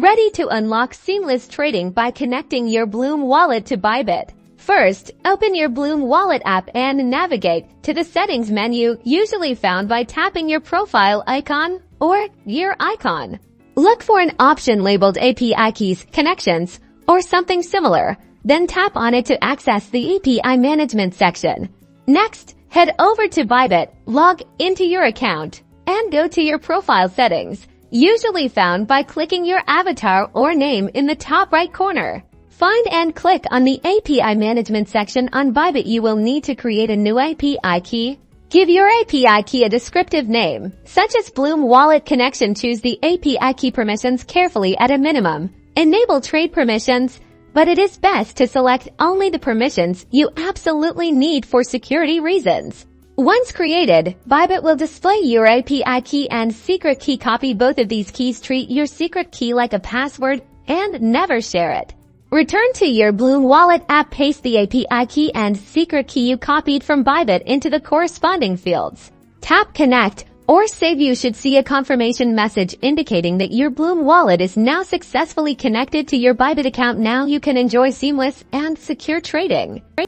Ready to unlock seamless trading by connecting your Blum Wallet to Bybit. First, open your Blum Wallet app and navigate to the settings menu, usually found by tapping your profile icon or your icon. Look for an option labeled API Keys, Connections, or something similar. Then tap on it to access the API Management section. Next, head over to Bybit, log into your account, and go to your profile settings, usually found by clicking your avatar or name in the top right corner. Find and click on the API Management section on Bybit. You will need to create a new API key. Give your API key a descriptive name, such as Blum Wallet Connection. Choose the API key permissions carefully at a minimum. Enable trade permissions, but it is best to select only the permissions you absolutely need for security reasons. Once created, Bybit will display your API key and secret key. Copy both of these keys. Treat your secret key like a password and never share it. Return to your Blum Wallet app, paste the API key and secret key you copied from Bybit into the corresponding fields. Tap Connect or Save. You should see a confirmation message indicating that your Blum Wallet is now successfully connected to your Bybit account. Now you can enjoy seamless and secure trading.